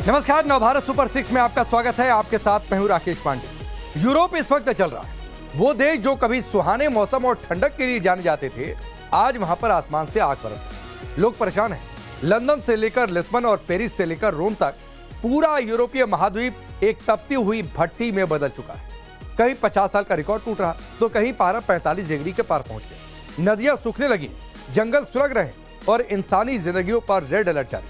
नमस्कार, नवभारत सुपर 6 में आपका स्वागत है। आपके साथ मैं हूं राकेश पांडे। यूरोप इस वक्त चल रहा है। वो देश जो कभी सुहाने मौसम और ठंडक के लिए जाने जाते थे, आज वहां पर आसमान से आग बरस रही। लोग परेशान हैं। लंदन से लेकर लिस्बन और पेरिस से लेकर रोम तक पूरा यूरोपीय महाद्वीप एक तपती हुई भट्टी में बदल चुका है। कहीं 50 साल का रिकॉर्ड टूट रहा, तो कहीं पारा 45 डिग्री के पार पहुंच गया। नदियां सूखने लगी, जंगल सुलग रहे और इंसानी जिंदगियों पर रेड अलर्ट जारी।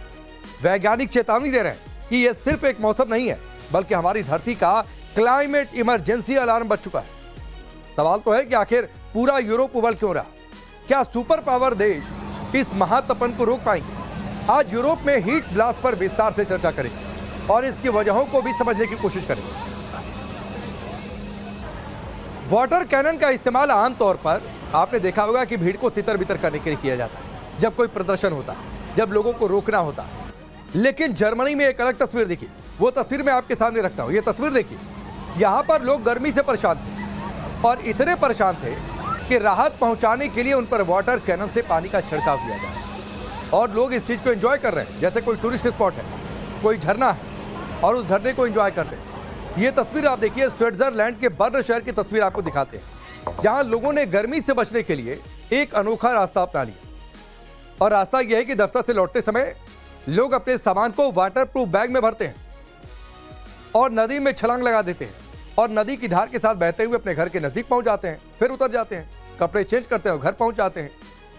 वैज्ञानिक चेतावनी दे रहे हैं कि यह सिर्फ एक मौसम नहीं है, बल्कि हमारी धरती का क्लाइमेट इमरजेंसी अलार्म बज चुका है। सवाल तो है कि आखिर पूरा यूरोप उबल क्यों रहा? क्या सुपर पावर देश इस महातपन को रोक पाएंगे? आज यूरोप में हीट ब्लास्ट पर विस्तार से चर्चा करेंगे और इसकी वजहों को भी समझने की कोशिश करेंगे। वाटर कैनन का इस्तेमाल आमतौर पर आपने देखा होगा कि भीड़ को तितर बितर करने के लिए किया जाता है, जब कोई प्रदर्शन होता है, जब लोगों को रोकना होता है। लेकिन जर्मनी में एक अलग तस्वीर दिखी। वो तस्वीर मैं आपके सामने रखता हूं। ये तस्वीर देखिए। यहां पर लोग गर्मी से परेशान थे और इतने परेशान थे कि राहत पहुंचाने के लिए उन पर वाटर कैनन से पानी का छिड़काव किया जाए और लोग इस चीज को एंजॉय कर रहे हैं, जैसे कोई टूरिस्ट स्पॉट है, कोई झरना है और उस झरने को एंजॉय करते हैं। ये तस्वीर आप देखिए, स्विट्जरलैंड के बर्न शहर की तस्वीर आपको दिखाते हैं, जहां लोगों ने गर्मी से बचने के लिए एक अनोखा रास्ता अपना लिया। और रास्ता यह है कि दफ्तर से लौटते समय लोग अपने सामान को वाटरप्रूफ बैग में भरते हैं और नदी में छलांग लगा देते हैं और नदी की धार के साथ बहते हुए अपने घर के नजदीक पहुंच जाते हैं, फिर उतर जाते हैं, कपड़े चेंज करते हैं और घर पहुंच जाते हैं।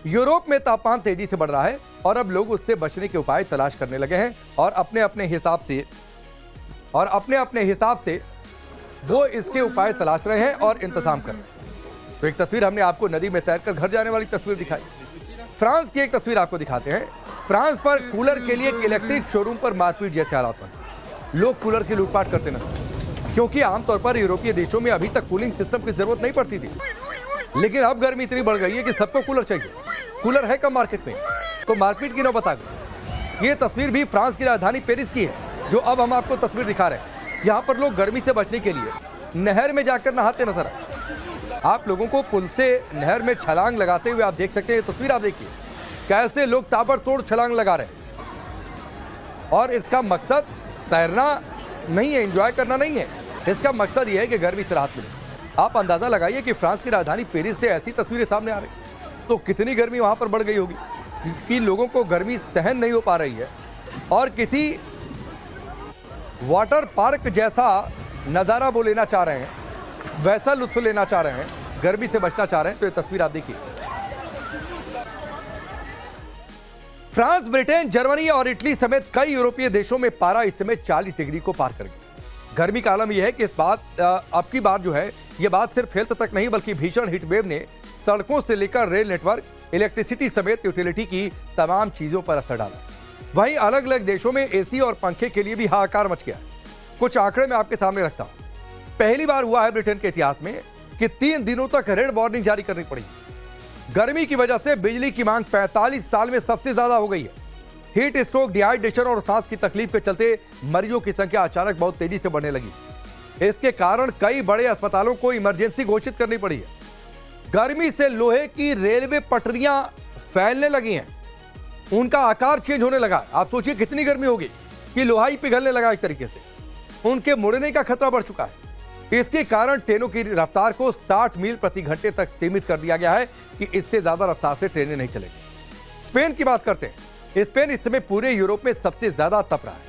यूरोप में तापमान तेजी से बढ़ रहा है और अब लोग उससे बचने के उपाय तलाश करने लगे हैं और अपने अपने हिसाब से वो इसके उपाय तलाश रहे हैं और इंतजाम कर रहे हैं। तो एक तस्वीर हमने आपको नदी में तैरकर घर जाने वाली तस्वीर दिखाई। फ्रांस की एक तस्वीर आपको दिखाते हैं। फ्रांस पर कूलर के लिए इलेक्ट्रिक शोरूम पर मारपीट जैसे हालात बने। लोग कूलर की लूटपाट करते नजर, क्योंकि आमतौर पर यूरोपीय देशों में अभी तक कूलिंग सिस्टम की जरूरत नहीं पड़ती थी। लेकिन अब गर्मी इतनी बढ़ गई है कि सबको कूलर चाहिए। कूलर है कम मार्केट में, तो मारपीट की नौबत आ गई। ये तस्वीर भी फ्रांस की राजधानी पेरिस की है, जो अब हम आपको तस्वीर दिखा रहे हैं। यहाँ पर लोग गर्मी से बचने के लिए नहर में जाकर नहाते नजर आए। आप लोगों को पुल से नहर में छलांग लगाते हुए आप देख सकते हैं। ये तस्वीर आप देखिए, कैसे लोग ताबड़तोड़ छलांग लगा रहे हैं। और इसका मकसद तैरना नहीं है, एंजॉय करना नहीं है। इसका मकसद यह है कि गर्मी से राहत मिले। आप अंदाजा लगाइए कि फ्रांस की राजधानी पेरिस से ऐसी तस्वीरें सामने आ रही, तो कितनी गर्मी वहां पर बढ़ गई होगी कि लोगों को गर्मी सहन नहीं हो पा रही है और किसी वाटर पार्क जैसा नज़ारा वो लेना चाह रहे हैं, वैसा लुत्फ लेना चाह रहे हैं, गर्मी से बचना चाह रहे हैं। तो ये तस्वीर आप देखिए। फ्रांस, ब्रिटेन, जर्मनी और इटली समेत कई यूरोपीय देशों में पारा इस समय 40 डिग्री को पार कर गया। गर्मी का आलम यह है कि अब की बार जो है, यह बात सिर्फ हेल्थ तक नहीं बल्कि भीषण हीट वेव ने सड़कों से लेकर रेल नेटवर्क, इलेक्ट्रिसिटी समेत यूटिलिटी की तमाम चीजों पर असर डाला। वहीं अलग अलग देशों में एसी और पंखे के लिए भी हाहाकार मच गया। कुछ आंकड़े मैं आपके सामने रखता हूं। पहली बार हुआ है ब्रिटेन के इतिहास में कि 3 दिनों तक रेड वार्निंग जारी करनी पड़ी। गर्मी की वजह से बिजली की मांग 45 साल में सबसे ज्यादा हो गई है। हीट स्ट्रोक, डिहाइड्रेशन और सांस की तकलीफ के चलते मरीजों की संख्या अचानक बहुत तेजी से बढ़ने लगी। इसके कारण कई बड़े अस्पतालों को इमरजेंसी घोषित करनी पड़ी है। गर्मी से लोहे की रेलवे पटरियां फैलने लगी हैं, उनका आकार चेंज होने लगा। आप सोचिए कितनी गर्मी होगी कि लोहा ही पिघलने लगा। एक तरीके से उनके मुड़ने का खतरा बढ़ चुका है। इसके कारण ट्रेनों की रफ्तार को 60 मील प्रति घंटे तक सीमित कर दिया गया है कि इससे ज्यादा रफ्तार से ट्रेनें नहीं चलेंगी। स्पेन की बात करते हैं। स्पेन इस समय पूरे यूरोप में सबसे ज्यादा तप रहा है।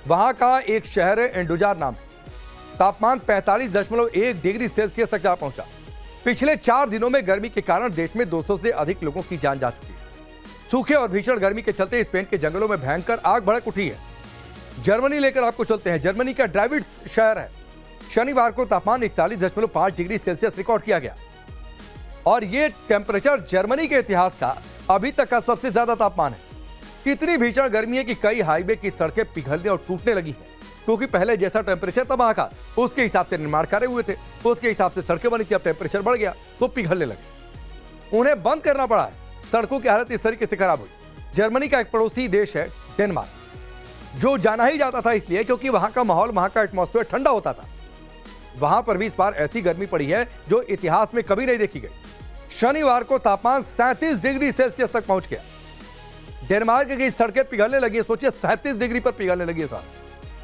वहां का एक शहर है एंडुजार नाम है। तापमान 45.1 डिग्री सेल्सियस तक जा पहुंचा। पिछले 4 दिनों में गर्मी के कारण देश में 200 से अधिक लोगों की जान जा चुकी है। सूखे और भीषण गर्मी के चलते स्पेन के जंगलों में भयंकर आग भड़क उठी है। जर्मनी लेकर आपको चलते हैं। जर्मनी का ड्राइविट्स शहर है। शनिवार को तापमान 41.5 डिग्री सेल्सियस रिकॉर्ड किया गया और यह टेम्परेचर जर्मनी के इतिहास का अभी तक का सबसे ज्यादा तापमान है। इतनी भीषण गर्मी है कि कई हाईवे की सड़कें पिघलने और टूटने लगी हैं, क्योंकि पहले जैसा टेम्परेचर था वहां का, उसके हिसाब से निर्माण कार्य हुए थे, उसके हिसाब से सड़कें बनी थी। अब टेम्परेचर बढ़ गया तो पिघलने लगे, उन्हें बंद करना पड़ा है। सड़कों की हालत इस तरीके से खराब हुई। जर्मनी का एक पड़ोसी देश है डेनमार्क, जो जाना ही जाता था इसलिए क्योंकि वहां का माहौल, वहां का एटमॉस्फेयर ठंडा होता था। वहां पर भी इस बार ऐसी गर्मी पड़ी है जो इतिहास में कभी नहीं देखी गई। शनिवार को तापमान 37 डिग्री सेल्सियस तक पहुंच गया। डेनमार्क की सड़कें पिघलने लगी। सोचिए 37 डिग्री पर पिघलने लगी। साहब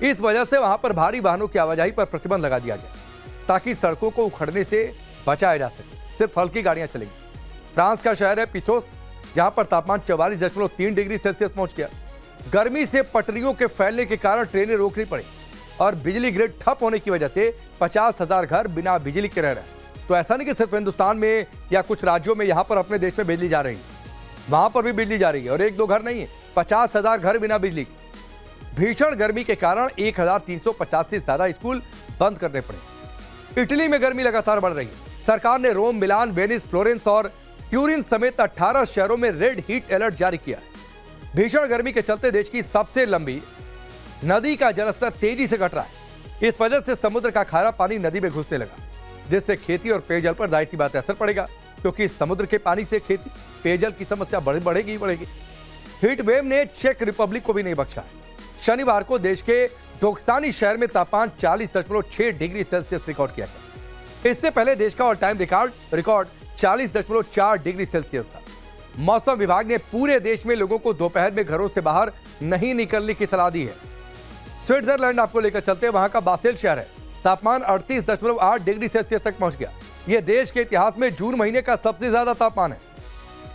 इस वजह से वहां पर भारी वाहनों की आवाजाही पर प्रतिबंध लगा दिया गया ताकि सड़कों को उखड़ने से बचाया जा सके। सिर्फ हल्की गाड़ियां चलेंगी। फ्रांस का शहर है पिसोस, जहां पर तापमान 44.3 डिग्री सेल्सियस पहुंच गया। गर्मी से पटरियों के फैलने के कारण ट्रेनें रोकनी पड़ी और बिजली ग्रिड ठप होने की वजह से 50,000 घर बिना बिजली के रह रहे हैं। तो ऐसा नहीं कि सिर्फ हिंदुस्तान में या कुछ राज्यों में, यहां पर अपने देश में बिजली जा रही है, वहां पर भी बिजली जा रही है और एक दो घर नहीं है, 50,000 घर बिना बिजली के। भीषण गर्मी के कारण 1,350 से ज्यादा स्कूल बंद करने पड़े। इटली में गर्मी लगातार बढ़ रही है। सरकार ने रोम, मिलान, वेनिस, फ्लोरेंस और ट्यूरिन समेत 18 शहरों में रेड हीट अलर्ट जारी किया है। भीषण गर्मी के चलते देश की सबसे लंबी नदी का जलस्तर तेजी से घट रहा है। इस वजह से समुद्र का खारा पानी नदी में घुसने लगा, जिससे खेती और पेयजल पर जाहिर सी बात असर पड़ेगा, क्योंकि समुद्र के पानी से खेती पेयजल की समस्या बढ़ेगी। हीट वेव ने चेक रिपब्लिक को भी नहीं बख्शा है। शनिवार को देश के दोगस्तानी शहर में तापमान 40.6 डिग्री सेल्सियस रिकॉर्ड किया गया। इससे पहले देश का all time record 40.4 degree Celsius था। मौसम विभाग ने पूरे देश में लोगों को दोपहर में घरों से बाहर नहीं निकलने की सलाह दी है। स्विट्जरलैंड आपको लेकर चलते हैं, वहां का बासेल शहर है, तापमान 38.8 डिग्री सेल्सियस तक पहुंच गया। यह देश के इतिहास में जून महीने का सबसे ज्यादा तापमान है।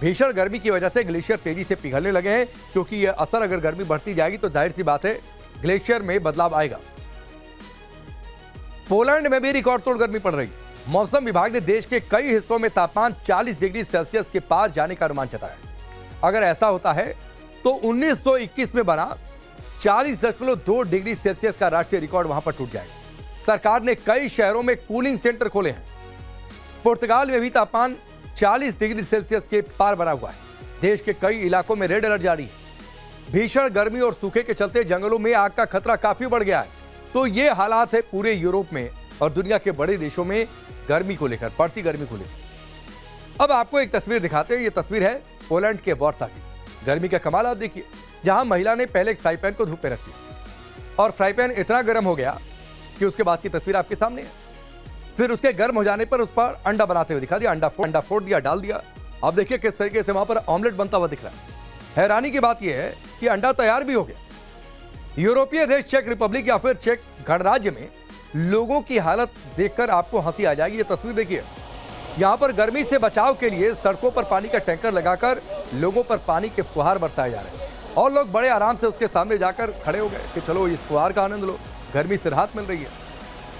भीषण गर्मी की वजह से ग्लेशियर तेजी से पिघलने लगे हैं, क्योंकि यह असर अगर गर्मी बढ़ती जाएगी तो जाहिर सी बात है ग्लेशियर में बदलाव आएगा। पोलैंड में भी रिकॉर्ड तोड़ गर्मी पड़ रही है। मौसम विभाग ने देश के कई हिस्सों में तापमान 40 डिग्री सेल्सियस के पार जाने का अनुमान जताया। अगर ऐसा होता है तो 1921 में बना 40.2 डिग्री सेल्सियस का राष्ट्रीय रिकॉर्ड वहां पर टूट जाएगा। सरकार ने कई शहरों में कूलिंग सेंटर खोले हैं। पुर्तगाल में भी तापमान 40 डिग्री सेल्सियस के पार बना हुआ है। देश के कई इलाकों में रेड अलर्ट जारी है। भीषण गर्मी और सूखे के चलते जंगलों में आग का खतरा काफी बढ़ गया है। तो ये हालात है पूरे यूरोप में और दुनिया के बड़े देशों में गर्मी को लेकर, बढ़ती गर्मी को लेकर। अब आपको एक तस्वीर दिखाते हैं। ये तस्वीर है पोलैंड के वार्सा की। गर्मी का कमाल आप देखिए, जहां महिला ने पहले एक फ्राई पैन को धूप पे रख दिया और फ्राई पैन इतना गर्म हो गया कि उसके बाद की तस्वीर आपके सामने है। फिर उसके गर्म हो जाने पर उस पर अंडा बनाते हुए दिखा दिया, अंडा फोड़ दिया, डाल दिया। अब देखिए किस तरीके से वहां पर ऑमलेट बनता हुआ दिख रहा है। हैरानी की बात यह है कि अंडा तैयार भी हो गया। यूरोपीय देश चेक रिपब्लिक या फिर चेक गणराज्य में लोगों की हालत देखकर आपको हंसी आ जाएगी। ये तस्वीर देखिए, यहां पर गर्मी से बचाव के लिए सड़कों पर पानी का टैंकर लगाकर लोगों पर पानी के फुहार बरसाए जा रहे हैं और लोग बड़े आराम से उसके सामने जाकर खड़े हो गए कि चलो इस फुहार का आनंद लो, गर्मी से राहत मिल रही है।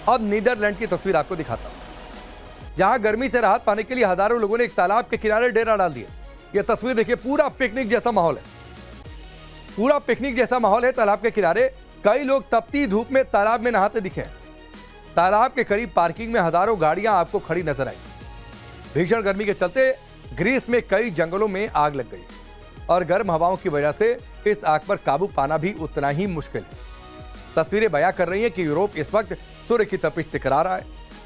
अब नीदरलैंड की तस्वीर आपको दिखाता हूं, जहां गर्मी से राहत पाने के लिए हजारों लोगों ने एक तालाब के किनारे डेरा डाल दिया। यह तस्वीर देखिए, पूरा पिकनिक जैसा माहौल है, पूरा पिकनिक जैसा माहौल है। तालाब के किनारे कई लोग तपती धूप में तालाब में नहाते दिखे। तालाब के करीब पार्किंग में हजारों गाड़ियां आपको खड़ी नजर आई। भीषण गर्मी के चलते ग्रीस में कई जंगलों में आग लग गई और गर्म हवाओं की वजह से इस आग पर काबू पाना भी उतना ही मुश्किल है। तस्वीरें बयां कर रही हैं कि यूरोप इस वक्त सूर्य की तपिश से करा रहा है।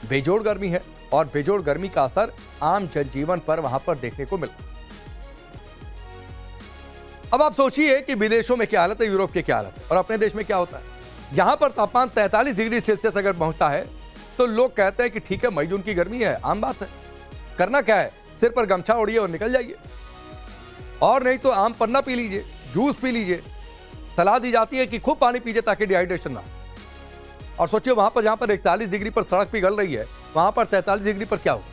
बेजोड़ गर्मी है और बेजोड़ गर्मी का असर आम जनजीवन पर वहां पर देखने को मिला। अब आप सोचिए कि विदेशों में क्या हालत है, यूरोप के क्या हालत है और अपने देश में क्या होता है। यहां पर तापमान 43 डिग्री सेल्सियस अगर पहुंचता है तो लोग कहते हैं कि ठीक है, मई जून की गर्मी है, आम बात है, करना क्या है, सिर पर गमछा ओढ़िए और निकल जाइए, और नहीं तो आम पन्ना पी लीजिए, जूस पी लीजिए। सलाह दी जाती है कि खूब पानी पीजिए ताकि डिहाइड्रेशन ना। और सोचिए वहां पर जहां पर 41 डिग्री पर सड़क पिघल रही है, वहां पर 43 डिग्री पर क्या हो।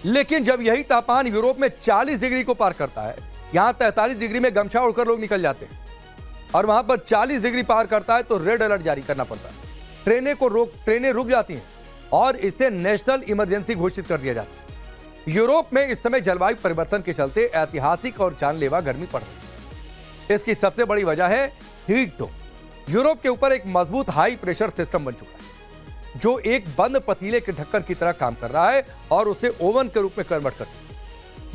लेकिन जब यही तापमान यूरोप में 40 डिग्री को पार करता है, यहां 43 डिग्री में गमछा ओढ़कर लोग निकल जाते हैं और वहां पर 40 डिग्री पार करता है तो रेड अलर्ट जारी करना पड़ता है। ट्रेनें रुक जाती हैं और इसे नेशनल इमरजेंसी घोषित कर दिया जाता है। यूरोप में इस समय जलवायु परिवर्तन के चलते ऐतिहासिक और जानलेवा गर्मी पड़ रही है। इसकी सबसे बड़ी वजह है हीट डोम। यूरोप के ऊपर एक मजबूत हाई प्रेशर सिस्टम बन चुका है जो एक बंद पतीले के ढक्कन की तरह काम कर रहा है और उसे ओवन के रूप में कन्वर्ट करता है।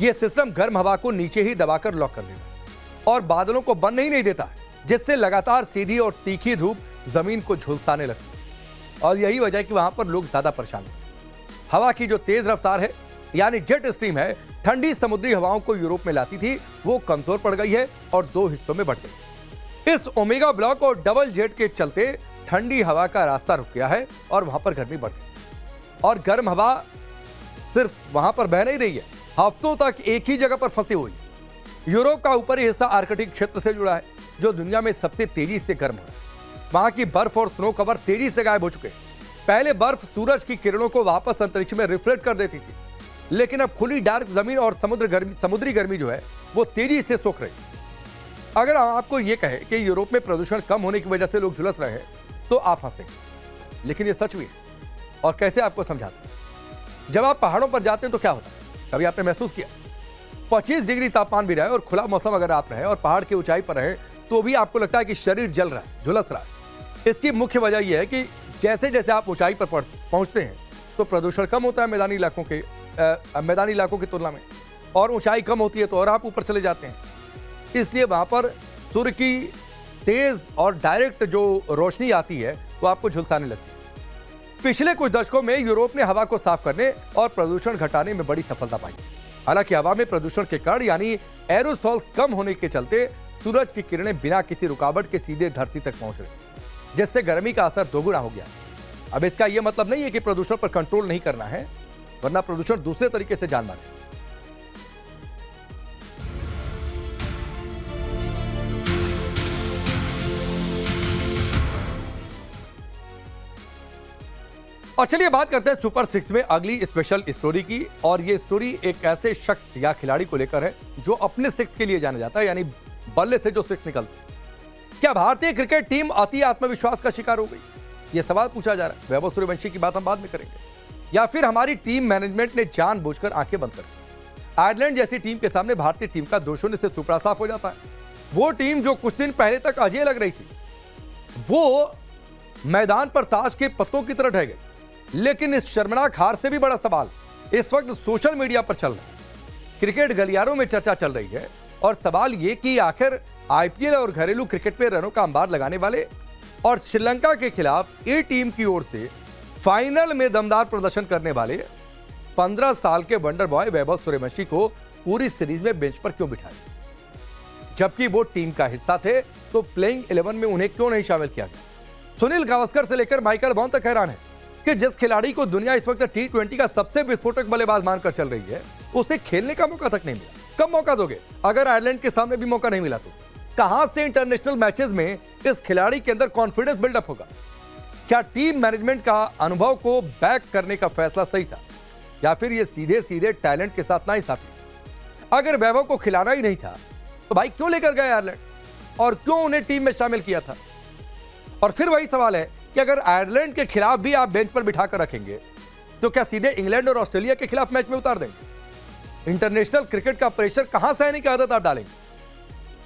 यह सिस्टम गर्म हवा को नीचे ही दबाकर लॉक कर देता है और बादलों को बनने ही नहीं देता, जिससे लगातार सीधी और तीखी धूप जमीन को झुलसाने लगती है। और यही वजह है कि वहां पर लोग ज्यादा परेशान हैं। हवा की जो तेज रफ्तार है यानी जेट स्ट्रीम है, ठंडी समुद्री हवाओं को यूरोप में लाती थी, वो कमजोर पड़ गई है और दो हिस्सों में बढ़ गई। इस ओमेगा ब्लॉक और डबल जेट के चलते ठंडी हवा का रास्ता रुक गया है और वहां पर गर्मी बढ़ गई। और गर्म हवा सिर्फ वहां पर बह नहीं रही है, हफ्तों तक एक ही जगह पर फंसी हुई। यूरोप का ऊपरी हिस्सा आर्कटिक क्षेत्र से जुड़ा है जो दुनिया में सबसे तेजी से गर्म हो रहा है। वहां की बर्फ और स्नो कवर तेजी से गायब हो चुके हैं। पहले बर्फ सूरज की किरणों को वापस अंतरिक्ष में रिफ्लेक्ट कर देती थी, लेकिन अब खुली डार्क जमीन और समुद्री गर्मी जो है वो तेजी से सोख रही। अगर आपको ये कहे कि यूरोप में प्रदूषण कम होने की वजह से लोग झुलस रहे हैं तो आप हंसेंगे, लेकिन ये सच भी है। और कैसे आपको समझाते हैं। जब आप पहाड़ों पर जाते हैं तो क्या होता है, कभी आपने महसूस किया 25 डिग्री तापमान भी रहे और खुला मौसम अगर आप रहे और पहाड़ की ऊंचाई पर रहे तो भी आपको लगता है कि शरीर जल रहा है, झुलस रहा है। इसकी मुख्य वजह यह है कि जैसे जैसे आप ऊंचाई पर पहुंचते हैं तो प्रदूषण कम होता है मैदानी इलाकों की तुलना में, और ऊंचाई कम होती है तो और आप ऊपर चले जाते हैं। इसलिए वहां पर सूर्य की तेज और डायरेक्ट जो रोशनी आती है वो आपको झुलसाने लगती है। पिछले कुछ दशकों में यूरोप ने हवा को साफ करने और प्रदूषण घटाने में बड़ी सफलता पाई। हालांकि हवा में प्रदूषण के कण यानी एरोसॉल्स कम होने के चलते सूरज की किरणें बिना किसी रुकावट के सीधे धरती तक पहुंच रही, जिससे गर्मी का असर दोगुना हो गया। अब इसका यह मतलब नहीं है कि प्रदूषण पर कंट्रोल नहीं करना है, वरना प्रदूषण दूसरे तरीके से जान मारे। और चलिए बात करते हैं सुपर 6 में अगली स्पेशल स्टोरी की। और ये स्टोरी एक ऐसे शख्स या खिलाड़ी को लेकर है जो अपने 6 के लिए जाना जाता है, यानी बल्ले से जो 6 निकलते हैं। क्या भारतीय क्रिकेट टीम अति आत्मविश्वास का शिकार हो गई, ये सवाल पूछा जा रहा है। वैभव सूर्यवंशी की बात हम बाद में करेंगे। या फिर हमारी टीम मैनेजमेंट ने जानबूझकर आंखें बंद कर दी। आयरलैंड जैसी टीम के सामने भारतीय टीम का 2-0 से सुपड़ा साफ हो जाता है। वो टीम जो कुछ दिन पहले तक अजय लग रही थी, वो मैदान पर ताश के पत्तों की तरह ढह गई। लेकिन इस शर्मनाक हार से भी बड़ा सवाल इस वक्त सोशल मीडिया पर चल रहा है। क्रिकेट गलियारों में चर्चा चल रही है और सवाल यह कि आखिर आईपीएल और घरेलू क्रिकेट में रनों का अंबार लगाने वाले और श्रीलंका के खिलाफ ए टीम की ओर से फाइनल में दमदार प्रदर्शन करने वाले 15 साल के वंडर बॉय वैभव सूर्यवंशी को पूरी सीरीज में बेंच पर क्यों बिठाया, जबकि वो टीम का हिस्सा थे तो प्लेइंग 11 में उन्हें क्यों नहीं शामिल किया गया। सुनील गावस्कर से लेकर माइकल वॉन तक हैरान है कि जिस खिलाड़ी को दुनिया इस वक्त T20 का सबसे विस्फोटक बल्लेबाज मानकर चल रही है, उसे खेलने का मौका तक नहीं मिला। कब मौका दोगे? अगर आयरलैंड के सामने भी मौका नहीं मिला तो कहां से इंटरनेशनल मैचेस में इस खिलाड़ी के अंदर कॉन्फिडेंस बिल्डअप होगा? क्या टीम मैनेजमेंट का अनुभव को बैक करने का फैसला सही था, या फिर ये सीधे सीधे टैलेंट के साथ नाइंसाफी? अगर वैभव को खिलाना ही नहीं था तो भाई क्यों लेकर गए आयरलैंड, और क्यों उन्हें टीम में शामिल किया था? और फिर वही सवाल है कि अगर आयरलैंड के खिलाफ भी आप बेंच पर बिठाकर रखेंगे तो क्या सीधे इंग्लैंड और ऑस्ट्रेलिया के खिलाफ मैच में उतार देंगे? इंटरनेशनल क्रिकेट का प्रेशर कहां से आने की आदत आप डालेंगे?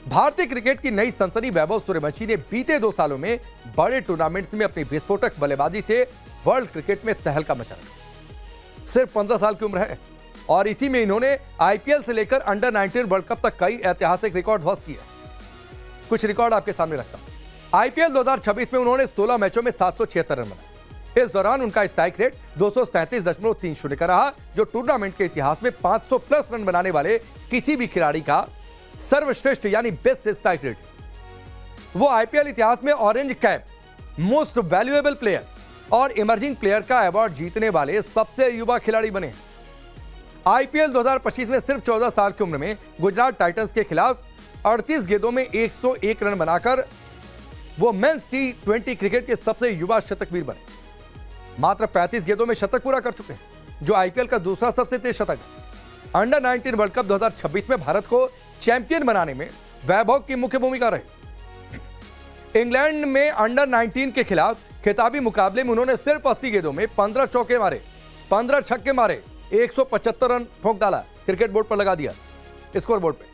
भारतीय क्रिकेट की नई सनसनी वैभव सूर्यवंशी ने बीते 2 सालों में बड़े टूर्नामेंट्स में अपनी विस्फोटक बल्लेबाजी से वर्ल्ड क्रिकेट में तहलका मचा रखा। सिर्फ 15 साल की उम्र है और इसी में इन्होंने आईपीएल से लेकर अंडर 19 वर्ल्ड कप तक कई ऐतिहासिक रिकॉर्ड ध्वस्त किए। कुछ रिकॉर्ड आपके सामने रखता हूं। आईपीएल 2026 में उन्होंने 16 मैचों में 776 रन बनाए। इस दौरान उनका स्ट्राइक रेट 237.30 का रहा, जो टूर्नामेंट के इतिहास में 500 प्लस रन बनाने वाले किसी भी खिलाड़ी का सर्वश्रेष्ठ यानी बेस्ट स्ट्राइक रेट। वो आईपीएल इतिहास में orange cap, most valuable player और इमर्जिंग प्लेयर का अवार्ड जीतने वाले सबसे युवा खिलाड़ी बने। आईपीएल 2025 में सिर्फ 14 साल की उम्र में गुजरात टाइटंस के खिलाफ 38 गेंदों में 101 रन बनाकर वो मेंस T20 क्रिकेट के सबसे युवा शतकवीर बने। मात्र 35 गेंदों में शतक पूरा कर चुके हैं, जो आईपीएल का दूसरा सबसे तेज शतक है। अंडर 19 वर्ल्ड कप 2026 में भारत को चैंपियन बनाने में वैभव की मुख्य भूमिका रही। इंग्लैंड में अंडर 19 के खिलाफ खिताबी मुकाबले में उन्होंने सिर्फ 80 गेंदों में 15 चौके मारे, 15 छक्के मारे, 175 रन ठोक डाला, क्रिकेट बोर्ड पर लगा दिया, स्कोर बोर्ड पे।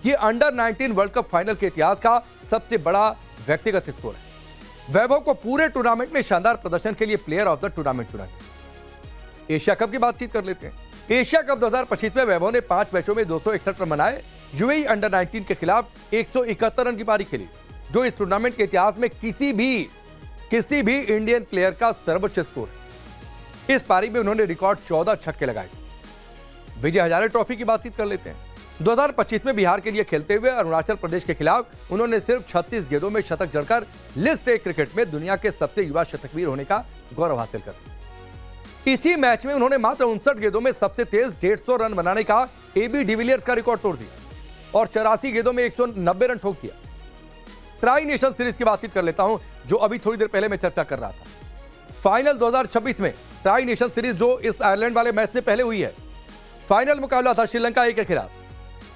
ये अंडर 19 वर्ल्ड कप फाइनल के इतिहास का सबसे बड़ा व्यक्तिगत स्कोर है। वैभव को पूरे टूर्नामेंट में शानदार प्रदर्शन के लिए प्लेयर ऑफ द टूर्नामेंट चुना गया। एशिया कप की बातचीत कर लेते हैं। एशिया कप 2025 में वैभव ने 5 मैचों में 261 रन बनाए। यूएई अंडर 19 के खिलाफ 171 रन की पारी खेली, जो इस टूर्नामेंट के इतिहास में किसी भी इंडियन प्लेयर का सर्वोच्च स्कोर है। इस पारी में उन्होंने रिकॉर्ड 14 छक्के लगाए। विजय हजारे ट्रॉफी की बातचीत कर लेते हैं। 2025 में बिहार के लिए खेलते हुए अरुणाचल प्रदेश के खिलाफ उन्होंने सिर्फ 36 गेंदों में शतक जड़कर लिस्ट ए क्रिकेट में दुनिया के सबसे युवा शतकवीर होने का गौरव हासिल कर। इसी मैच में उन्होंने मात्र 59 गेंदों में सबसे तेज 150 रन बनाने का एबी डिविलियर्स का रिकॉर्ड तोड़ दिया और 84 गेंदों में 190 रन ठोक दिया। ट्राई नेशन सीरीज की बातचीत कर लेता हूं, जो अभी थोड़ी देर पहले मैं चर्चा कर रहा था। फाइनल 2026 में ट्राई नेशन सीरीज जो इस आयरलैंड वाले मैच से पहले हुई है, फाइनल मुकाबला था श्रीलंका ए के खिलाफ,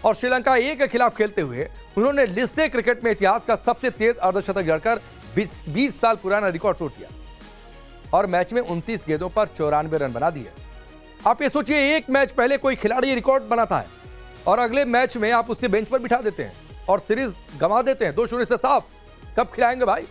और श्रीलंका ए के खिलाफ खेलते हुए उन्होंने लिस्ट ए क्रिकेट में इतिहास का सबसे तेज अर्धशतक जड़कर 20 साल पुराना रिकॉर्ड तोड़ दिया और मैच में 29 गेंदों पर 94 रन बना दिए। आप ये सोचिए, एक मैच पहले कोई खिलाड़ी रिकॉर्ड बनाता है और अगले मैच में आप उसके बेंच पर बिठा देते हैं और सीरीज गंवा देते हैं 2-0 से साफ। कब खिलाएंगे भाई?